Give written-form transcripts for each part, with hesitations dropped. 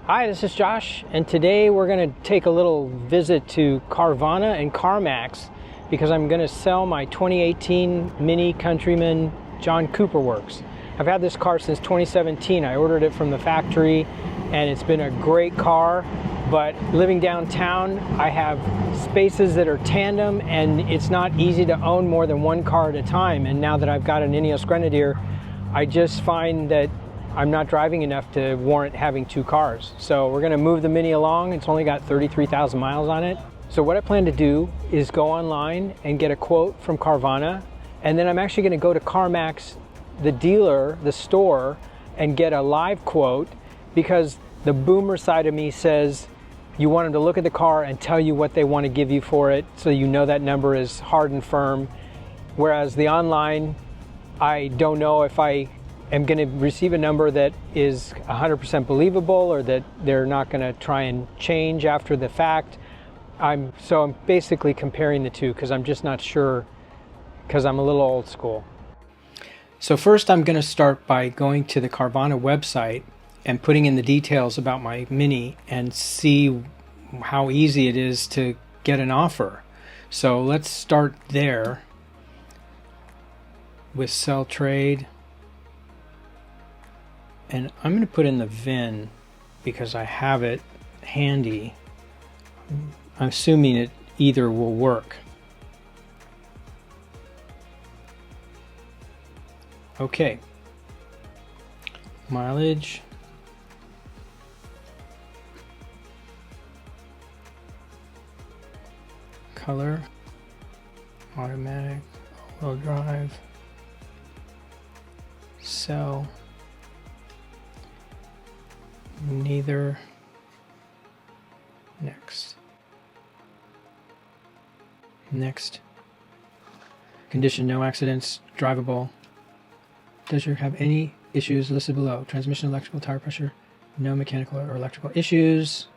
Hi, this is Josh, and today we're going to take a little visit to Carvana and CarMax because I'm going to sell my 2018 Mini Countryman John Cooper Works. I've had this car since 2017. I ordered it from the factory and it's been a great car, but living downtown I have spaces that are tandem and it's not easy to own more than one car at a time. And now that I've got an Ineos Grenadier, I just find that I'm not driving enough to warrant having two cars. So we're gonna move the Mini along. It's only got 33,000 miles on it. So what I plan to do is go online and get a quote from Carvana, and then I'm actually gonna go to CarMax, the dealer, the store, and get a live quote, because the boomer side of me says you want them to look at the car and tell you what they want to give you for it, so you know that number is hard and firm. Whereas the online, I don't know if I am going to receive a number that is 100% believable, or that they're not going to try and change after the fact. I'm basically comparing the two because I'm just not sure, because I'm a little old school. So first I'm going to start by going to the Carvana website and putting in the details about my Mini and see how easy it is to get an offer. So let's start there with sell trade. And I'm going to put in the VIN because I have it handy. I'm assuming it either will work. Okay. Mileage. Color. Automatic. All-wheel drive. Sell. Neither. Next. Next. Condition: no accidents, drivable. Does you have any issues listed below? Transmission, electrical, tire pressure, no mechanical or electrical issues.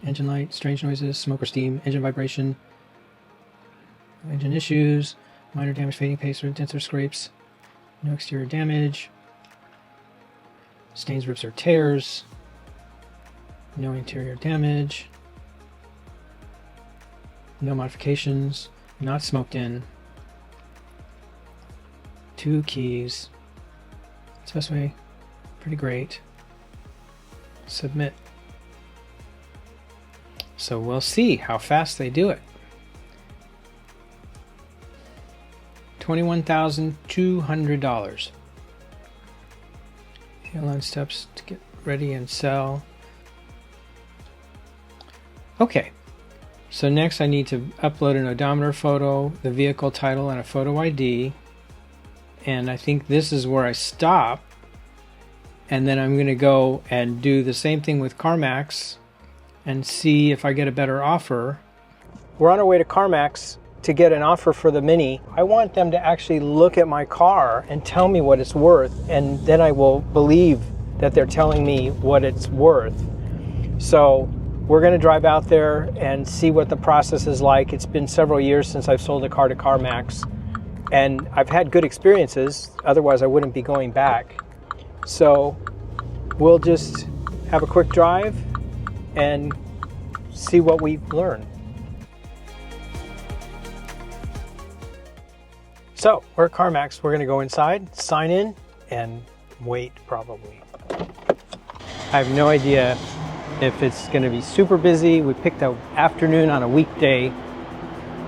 Engine light, strange noises, smoke or steam, engine vibration, engine issues, minor damage, fading pace, or dents or scrapes, no exterior damage. Stains, rips, or tears. No interior damage. No modifications. Not smoked in. 2 keys. Expressway. Pretty great. Submit. So we'll see how fast they do it. $21,200. 11 steps to get ready and sell. Okay, so next I need to upload an odometer photo, the vehicle title, and a photo ID. And I think this is where I stop. And then I'm going to go and do the same thing with CarMax and see if I get a better offer. We're on our way to CarMax to get an offer for the Mini. I want them to actually look at my car and tell me what it's worth, and then I will believe that they're telling me what it's worth. So we're going to drive out there and see what the process is like. It's been several years since I've sold a car to CarMax, and I've had good experiences, otherwise I wouldn't be going back. So we'll just have a quick drive and see what we learn. So we're at CarMax. We're going to go inside, sign in, and wait probably. I have no idea if it's going to be super busy. We picked an afternoon on a weekday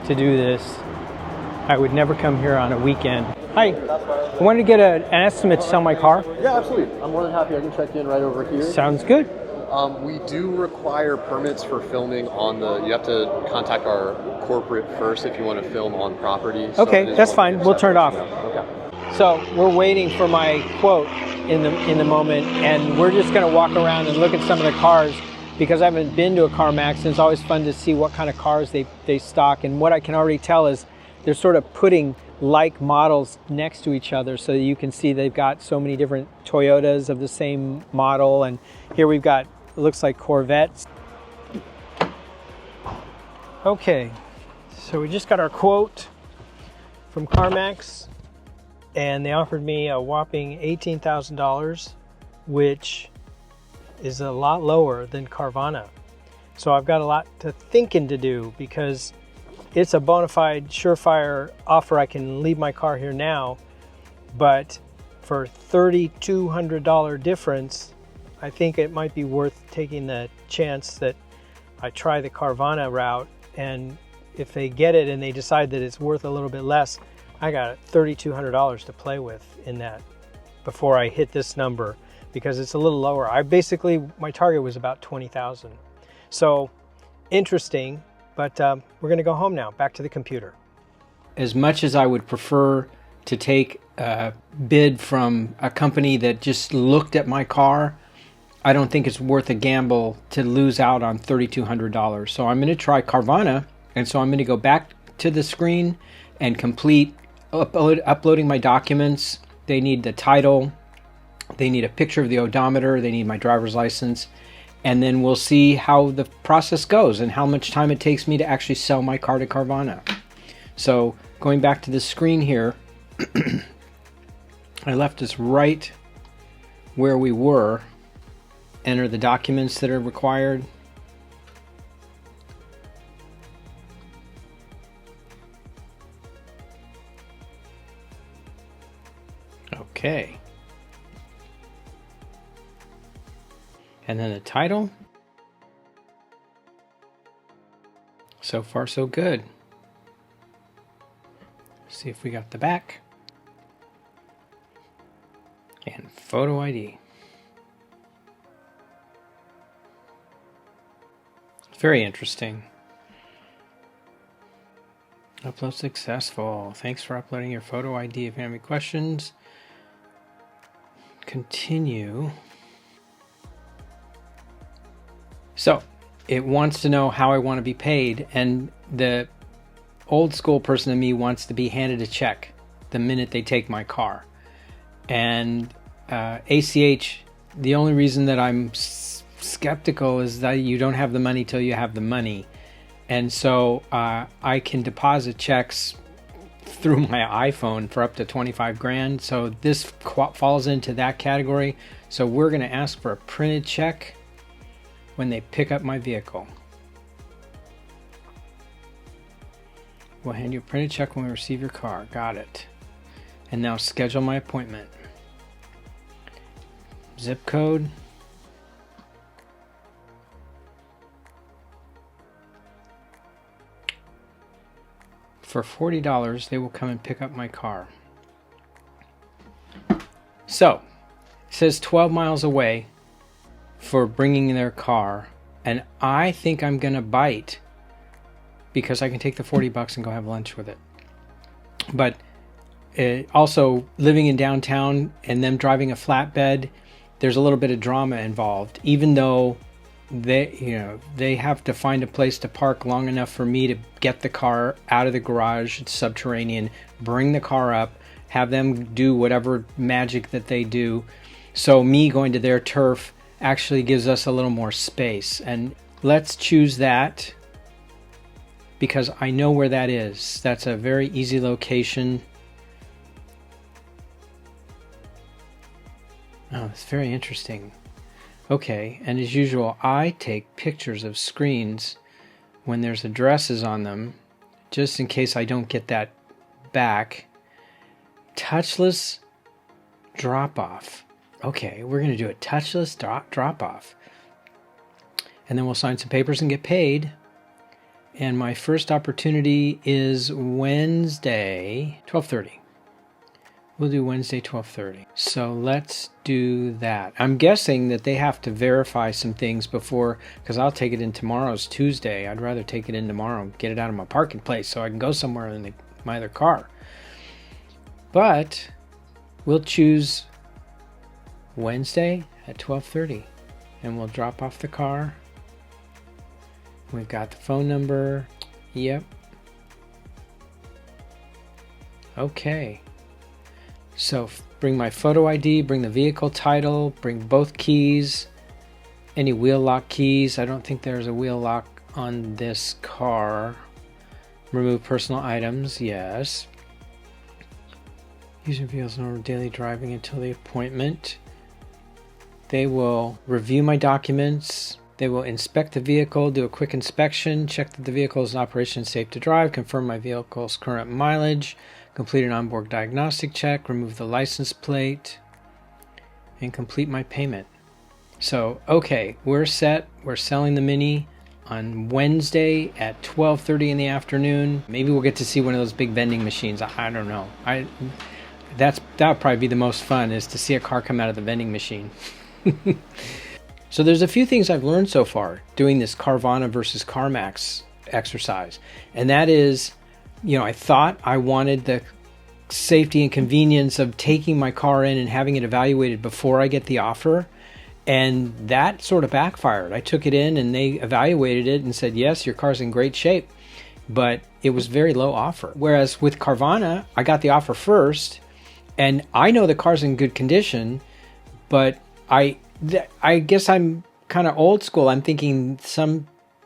to do this. I would never come here on a weekend. Hi, I wanted to get an estimate to sell my car. Yeah, absolutely. I'm more than happy. I can check in right over here. Sounds good. We do require permits for filming on the, you have to contact our corporate first if you want to film on property. So okay, that's fine. We'll turn it off. Okay. So we're waiting for my quote in the moment, and we're just going to walk around and look at some of the cars because I haven't been to a CarMax, and it's always fun to see what kind of cars they stock. And what I can already tell is they're sort of putting like models next to each other so that you can see they've got so many different Toyotas of the same model. And here we've got, it looks like Corvettes. Okay, so we just got our quote from CarMax, and they offered me a whopping $18,000, which is a lot lower than Carvana. So I've got a lot to thinking to do, because it's a bona fide, surefire offer. I can leave my car here now, but for $3,200 difference, I think it might be worth taking the chance that I try the Carvana route, and if they get it and they decide that it's worth a little bit less, I got $3,200 to play with in that before I hit this number, because it's a little lower. My target was about 20,000. So interesting, but we're gonna go home now, back to the computer. As much as I would prefer to take a bid from a company that just looked at my car, I don't think it's worth a gamble to lose out on $3,200. So I'm gonna try Carvana, and so I'm gonna go back to the screen and complete uploading my documents. They need the title, they need a picture of the odometer, they need my driver's license, and then we'll see how the process goes and how much time it takes me to actually sell my car to Carvana. So going back to the screen here, I left us right where we were. Enter the documents that are required. Okay. And then the title. So far, so good. See if we got the back. And photo ID. Very interesting. Upload successful. Thanks for uploading your photo ID. If you have any questions, continue. So it wants to know how I want to be paid, and the old school person in me wants to be handed a check the minute they take my car. And ACH, the only reason that I'm skeptical is that you don't have the money till you have the money. And so I can deposit checks through my iPhone for up to 25 grand. So this falls into that category. So we're going to ask for a printed check when they pick up my vehicle. We'll hand you a printed check when we receive your car. Got it. And now schedule my appointment. Zip code. For $40, they will come and pick up my car. So, it says 12 miles away for bringing their car, and I think I'm gonna bite because I can take the 40 bucks and go have lunch with it. But also living in downtown and them driving a flatbed, there's a little bit of drama involved, even though they have to find a place to park long enough for me to get the car out of the garage. It's subterranean, bring the car up, have them do whatever magic that they do. So me going to their turf actually gives us a little more space, and let's choose that because I know where that is. That's a very easy location. Oh, it's very interesting. Okay, and as usual, I take pictures of screens when there's addresses on them, just in case I don't get that back. Touchless drop-off. Okay, we're going to do a touchless drop-off. And then we'll sign some papers and get paid. And my first opportunity is Wednesday, 12:30. We'll do Wednesday, 12:30. So let's do that. I'm guessing that they have to verify some things before, because I'll take it in tomorrow's Tuesday. I'd rather take it in tomorrow, get it out of my parking place so I can go somewhere in my other car. But we'll choose Wednesday at 12:30, and we'll drop off the car. We've got the phone number. Yep. Okay. So bring my photo ID, bring the vehicle title, bring both keys, any wheel lock keys. I don't think there's a wheel lock on this car. Remove personal items, yes. Using vehicles in order daily driving until the appointment. They will review my documents. They will inspect the vehicle, do a quick inspection, check that the vehicle is in operation, safe to drive, confirm my vehicle's current mileage, complete an onboard diagnostic check, remove the license plate, and complete my payment. So, okay, we're set. We're selling the Mini on Wednesday at 12:30 in the afternoon. Maybe we'll get to see one of those big vending machines. I don't know. That would probably be the most fun, is to see a car come out of the vending machine. So there's a few things I've learned so far doing this Carvana versus CarMax exercise. And that is, I thought I wanted the safety and convenience of taking my car in and having it evaluated before I get the offer. And that sort of backfired. I took it in and they evaluated it and said, yes, your car's in great shape, but it was very low offer. Whereas with Carvana, I got the offer first and I know the car's in good condition, but I guess I'm kind of old school. I'm thinking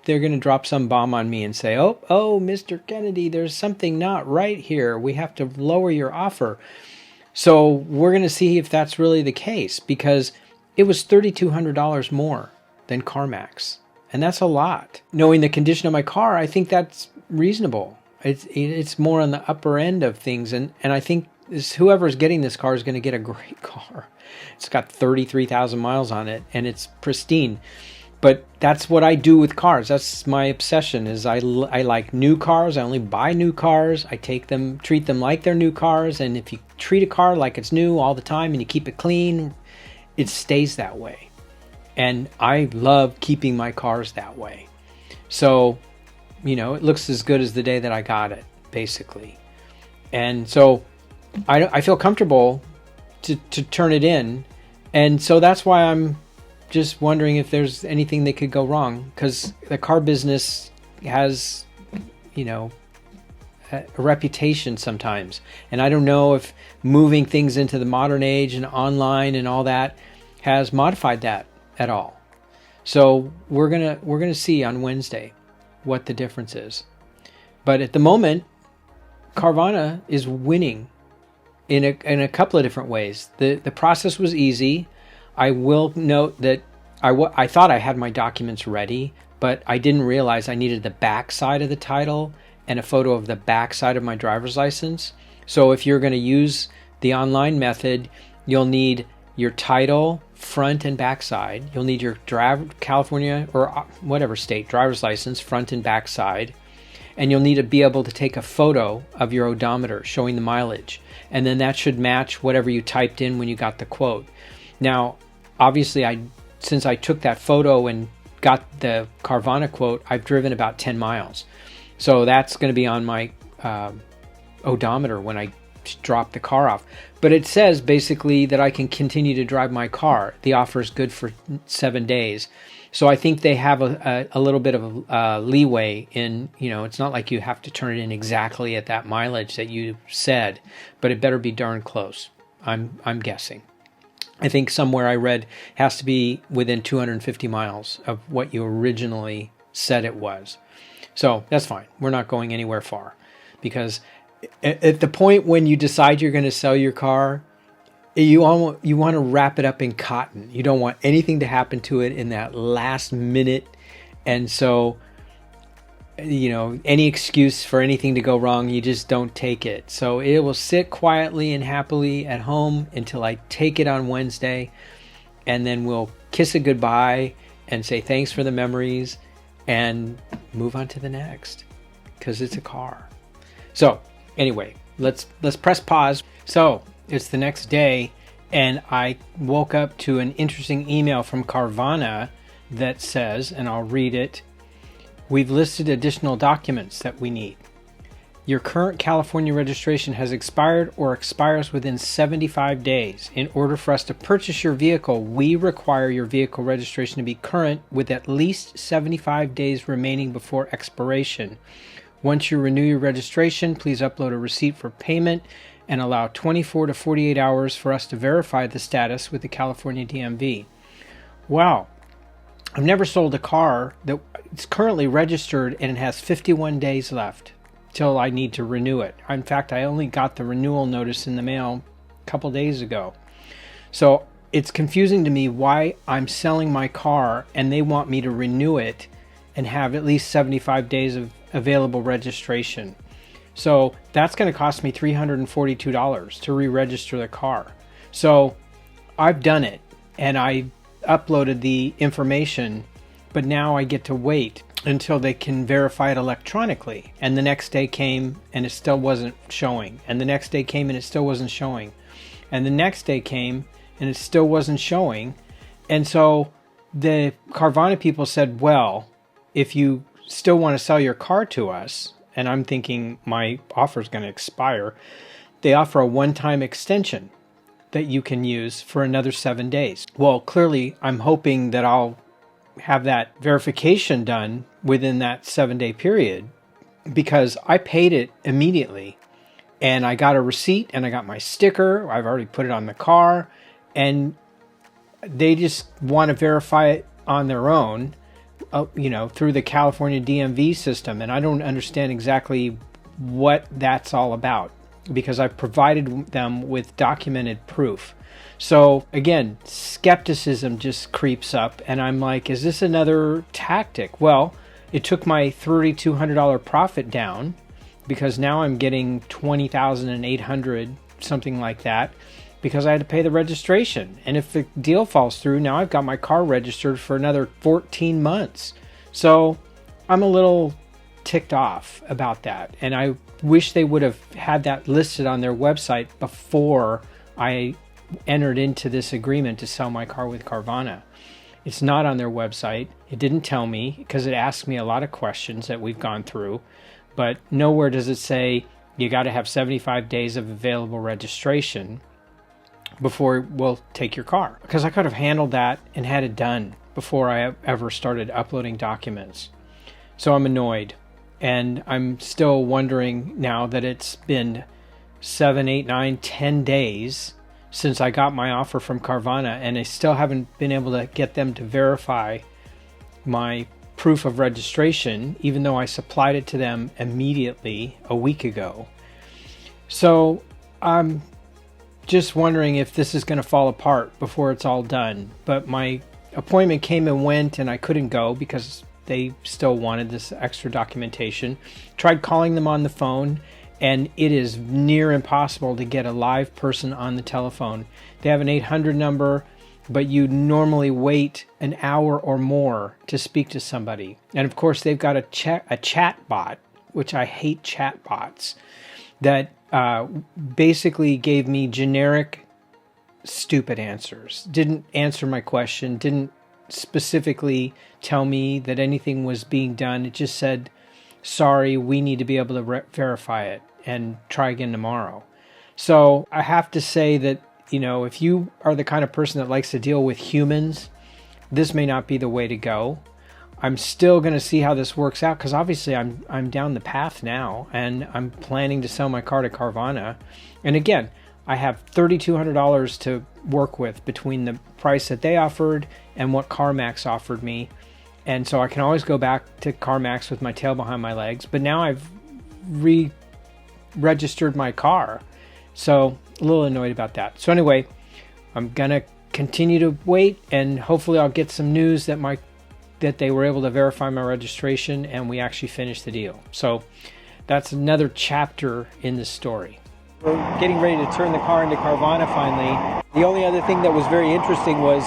they're going to drop some bomb on me and say, oh, Mr. Kennedy, there's something not right here. We have to lower your offer. So we're going to see if that's really the case, because it was $3,200 more than CarMax. And that's a lot. Knowing the condition of my car, I think that's reasonable. It's more on the upper end of things. And I think whoever's getting this car is going to get a great car. It's got 33,000 miles on it and it's pristine. But that's what I do with cars. That's my obsession, is I like new cars. I only buy new cars. I treat them like they're new cars. And if you treat a car like it's new all the time and you keep it clean, it stays that way. And I love keeping my cars that way. So, it looks as good as the day that I got it, basically. And so I feel comfortable to turn it in. And so that's why I'm just wondering if there's anything that could go wrong, because the car business has, a reputation sometimes. And I don't know if moving things into the modern age and online and all that has modified that at all. So we're gonna see on Wednesday what the difference is. But at the moment, Carvana is winning in a couple of different ways. The process was easy. I will note that I thought I had my documents ready, but I didn't realize I needed the back side of the title and a photo of the back side of my driver's license. So if you're going to use the online method, you'll need your title, front and back side. You'll need your California or whatever state driver's license, front and back side. And you'll need to be able to take a photo of your odometer showing the mileage. And then that should match whatever you typed in when you got the quote. Now, obviously, since I took that photo and got the Carvana quote, I've driven about 10 miles. So that's going to be on my odometer when I drop the car off. But it says basically that I can continue to drive my car. The offer is good for 7 days. So I think they have a little bit of leeway in, it's not like you have to turn it in exactly at that mileage that you said, but it better be darn close. I'm guessing. I think somewhere I read has to be within 250 miles of what you originally said it was. So that's fine. We're not going anywhere far, because at the point when you decide you're going to sell your car, you want to wrap it up in cotton. You don't want anything to happen to it in that last minute. And so, any excuse for anything to go wrong, you just don't take it. So it will sit quietly and happily at home until I take it on Wednesday. And then we'll kiss it goodbye and say thanks for the memories and move on to the next, because it's a car. So anyway, let's press pause. So it's the next day, and I woke up to an interesting email from Carvana that says, and I'll read it, "We've listed additional documents that we need. Your current California registration has expired or expires within 75 days. In order for us to purchase your vehicle, we require your vehicle registration to be current with at least 75 days remaining before expiration. Once you renew your registration, please upload a receipt for payment and allow 24 to 48 hours for us to verify the status with the California DMV." Wow. I've never sold a car that it's currently registered and it has 51 days left till I need to renew it. In fact, I only got the renewal notice in the mail a couple days ago. So it's confusing to me why I'm selling my car and they want me to renew it and have at least 75 days of available registration. So that's going to cost me $342 to re-register the car. So I've done it and I uploaded the information, but now I get to wait until they can verify it electronically. And the next day came and it still wasn't showing. And the next day came and it still wasn't showing. And the next day came and it still wasn't showing. And so the Carvana people said, well, if you still want to sell your car to us, and I'm thinking my offer is going to expire, they offer a one-time extension that you can use for another 7 days. Well, clearly I'm hoping that I'll have that verification done within that 7-day period, because I paid it immediately and I got a receipt and I got my sticker. I've already put it on the car, and they just want to verify it on their own, through the California DMV system. And I don't understand exactly what that's all about, because I've provided them with documented proof. So again, skepticism just creeps up, and I'm like, is this another tactic? Well, it took my $3,200 profit down, because now I'm getting $20,800, something like that, because I had to pay the registration. And if the deal falls through, now I've got my car registered for another 14 months. So I'm a little ticked off about that. And I wish they would have had that listed on their website before I entered into this agreement to sell my car with Carvana. It's not on their website. It didn't tell me, because it asked me a lot of questions that we've gone through, but nowhere does it say you got to have 75 days of available registration before we'll take your car. Because I could have handled that and had it done before I ever started uploading documents. So I'm annoyed, and I'm still wondering now that it's been 7, 8, 9, 10 days since I got my offer from Carvana, and I still haven't been able to get them to verify my proof of registration, even though I supplied it to them immediately a week ago. So I'm just wondering if this is going to fall apart before it's all done. But my appointment came and went, and I couldn't go because they still wanted this extra documentation. Tried calling them on the phone, and it is near impossible to get a live person on the telephone. They have an 800 number, but you normally wait an hour or more to speak to somebody. And of course, they've got a chat bot, which I hate chat bots, that basically gave me generic, stupid answers. Didn't answer my question, didn't specifically tell me that anything was being done. It just said, sorry, we need to be able to verify it and try again tomorrow. So I have to say that, if you are the kind of person that likes to deal with humans, this may not be the way to go. I'm still going to see how this works out, because obviously I'm down the path now, and I'm planning to sell my car to Carvana. And again, I have $3,200 to work with between the price that they offered and what CarMax offered me. And so I can always go back to CarMax with my tail behind my legs. But now I've re-registered my car. So a little annoyed about that. So anyway, I'm going to continue to wait, and hopefully I'll get some news that they were able to verify my registration and we actually finished the deal. So that's another chapter in the story. We're getting ready to turn the car into Carvana finally. The only other thing that was very interesting was,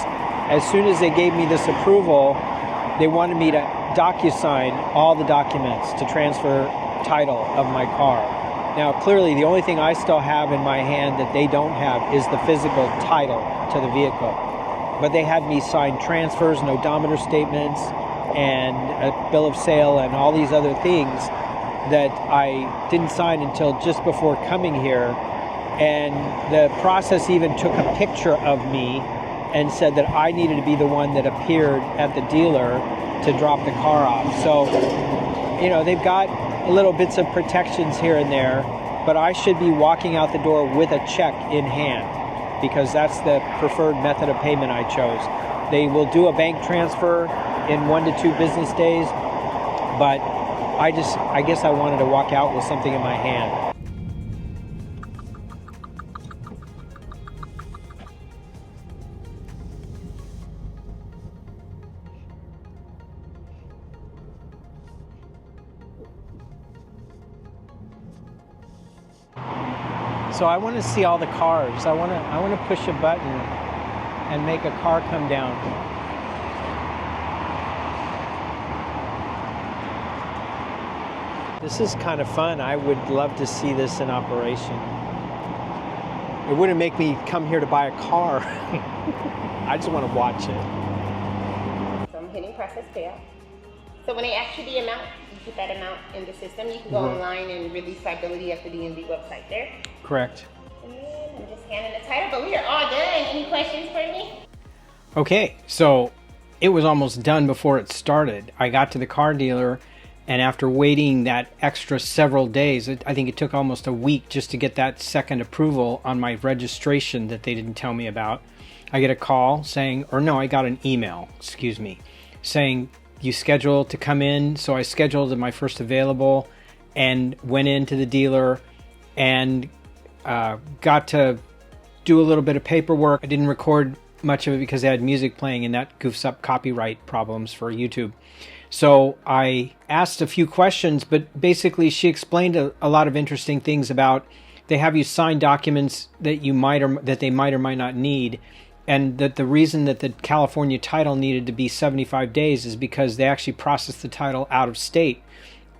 as soon as they gave me this approval, they wanted me to DocuSign all the documents to transfer title of my car. Now, clearly, the only thing I still have in my hand that they don't have is the physical title to the vehicle. But they had me sign transfers and odometer statements and a bill of sale and all these other things that I didn't sign until just before coming here. And the process even took a picture of me and said that I needed to be the one that appeared at the dealer to drop the car off. So, they've got little bits of protections here and there, but I should be walking out the door with a check in hand, because that's the preferred method of payment I chose. They will do a bank transfer in 1 to 2 business days, but I guess I wanted to walk out with something in my hand. So I want to see all the cars. I want to push a button and make a car come down. This is kind of fun. I would love to see this in operation. It wouldn't make me come here to buy a car. I just want to watch it. So I'm hitting process payout. So when they ask you the amount, you put that amount in the system. You can go online and release liability at the DMV website there. Correct. And then I'm just scanning the title, but we are all done. Any questions for me? Okay, so it was almost done before it started. I got to the car dealer, and after waiting that extra several days, I think it took almost a week just to get that second approval on my registration that they didn't tell me about. I get a call saying, or no, I got an email, excuse me, saying you scheduled to come in. So I scheduled my first available and went into the dealer and got to do a little bit of paperwork. I didn't record much of it because they had music playing, and that goofs up copyright problems for YouTube. So I asked a few questions, but basically she explained a lot of interesting things about they have you sign documents that you that they might or might not need, and that the reason that the California title needed to be 75 days is because they actually processed the title out of state,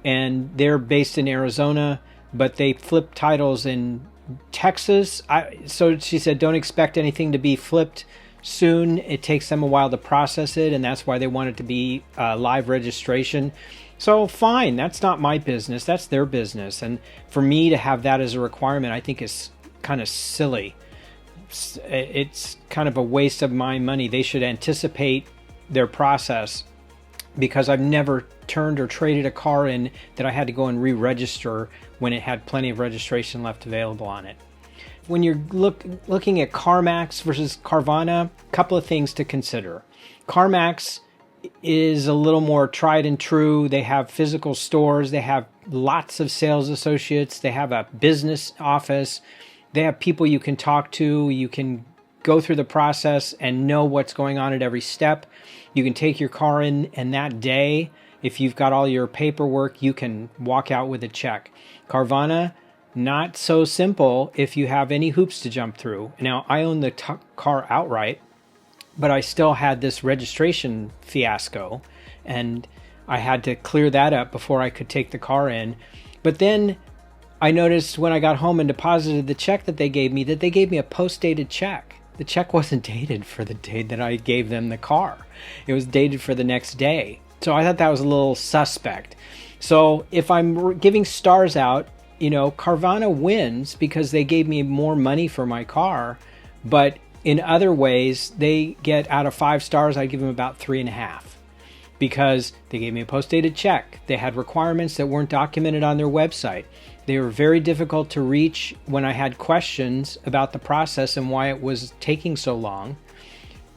and they're based in Arizona, but they flip titles in Texas. So she said, don't expect anything to be flipped soon. It takes them a while to process it, and that's why they want it to be live registration. So fine, that's not my business, that's their business. And for me to have that as a requirement, I think is kind of silly. It's kind of a waste of my money. They should anticipate their process, because I've never turned or traded a car in that I had to go and re-register when it had plenty of registration left available on it. When you're looking at CarMax versus Carvana, a couple of things to consider. CarMax is a little more tried and true. They have physical stores. They have lots of sales associates. They have a business office. They have people you can talk to. You can go through the process and know what's going on at every step. You can take your car in, and that day, if you've got all your paperwork, you can walk out with a check. Carvana, not so simple if you have any hoops to jump through. Now, I own the car outright, but I still had this registration fiasco, and I had to clear that up before I could take the car in. But then I noticed when I got home and deposited the check that they gave me a post-dated check. The check wasn't dated for the day that I gave them the car. It was dated for the next day. So I thought that was a little suspect. So if I'm giving stars out, you know, Carvana wins because they gave me more money for my car. But in other ways, they get out of 5 stars, I give them about 3.5. Because they gave me a post-dated check. They had requirements that weren't documented on their website. They were very difficult to reach when I had questions about the process and why it was taking so long.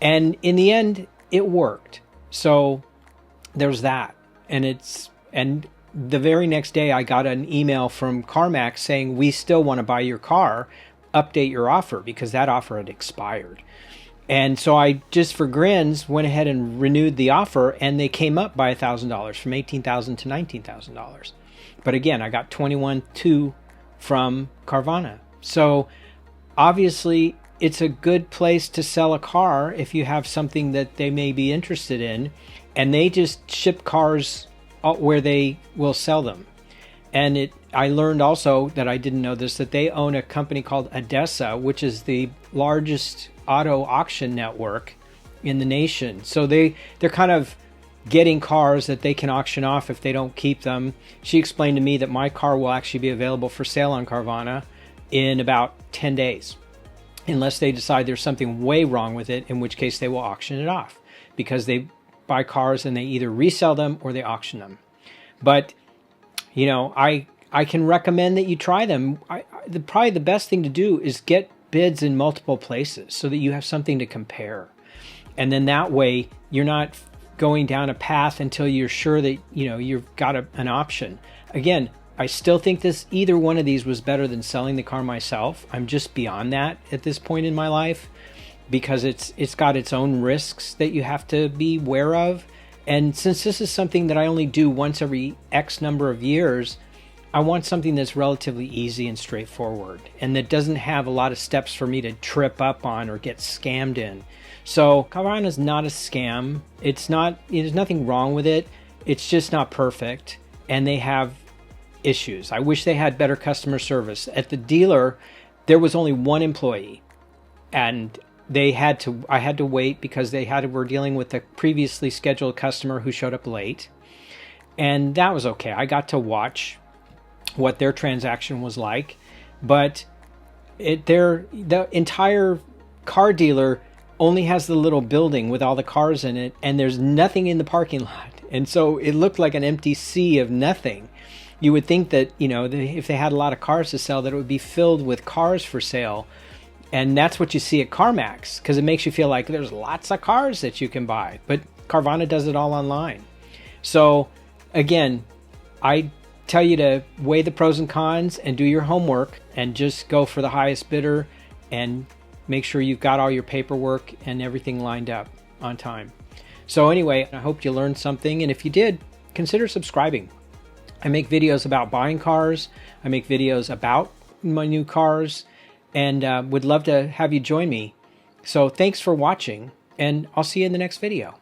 And in the end, it worked. So there's that. And the very next day, I got an email from CarMax saying, we still want to buy your car, update your offer, because that offer had expired. And so I, just for grins, went ahead and renewed the offer, and they came up by $1,000 from $18,000 to $19,000. But again, I got $21,200 from Carvana. So obviously, it's a good place to sell a car if you have something that they may be interested in, and they just ship cars where they will sell them. And I learned also, that I didn't know this, that they own a company called ADESA, which is the largest auto auction network in the nation. So they're kind of getting cars that they can auction off if they don't keep them. She explained to me that my car will actually be available for sale on Carvana in about 10 days, unless they decide there's something way wrong with it, in which case they will auction it off, because they buy cars and they either resell them or they auction them. But, you know, I can recommend that you try them. Probably the best thing to do is get bids in multiple places so that you have something to compare. And then that way you're not going down a path until you're sure that, you know, you've got an option. Again, I still think either one of these was better than selling the car myself. I'm just beyond that at this point in my life, because it's got its own risks that you have to be aware of. And since this is something that I only do once every X number of years, I want something that's relatively easy and straightforward and that doesn't have a lot of steps for me to trip up on or get scammed in. So Carvana is not a scam. It's not, there's nothing wrong with it. It's just not perfect, and they have issues. I wish they had better customer service. At the dealer, there was only one employee, and I had to wait because were dealing with a previously scheduled customer who showed up late, and that was okay. I got to watch what their transaction was like, but the entire car dealer only has the little building with all the cars in it, and there's nothing in the parking lot. And so it looked like an empty sea of nothing. You would think that, you know, if they had a lot of cars to sell, that it would be filled with cars for sale. And that's what you see at CarMax, because it makes you feel like there's lots of cars that you can buy. But Carvana does it all online. So again, I tell you to weigh the pros and cons and do your homework and just go for the highest bidder and make sure you've got all your paperwork and everything lined up on time. So anyway, I hope you learned something, and if you did, consider subscribing. I make videos about buying cars, I make videos about my new cars, and would love to have you join me. So thanks for watching, and I'll see you in the next video.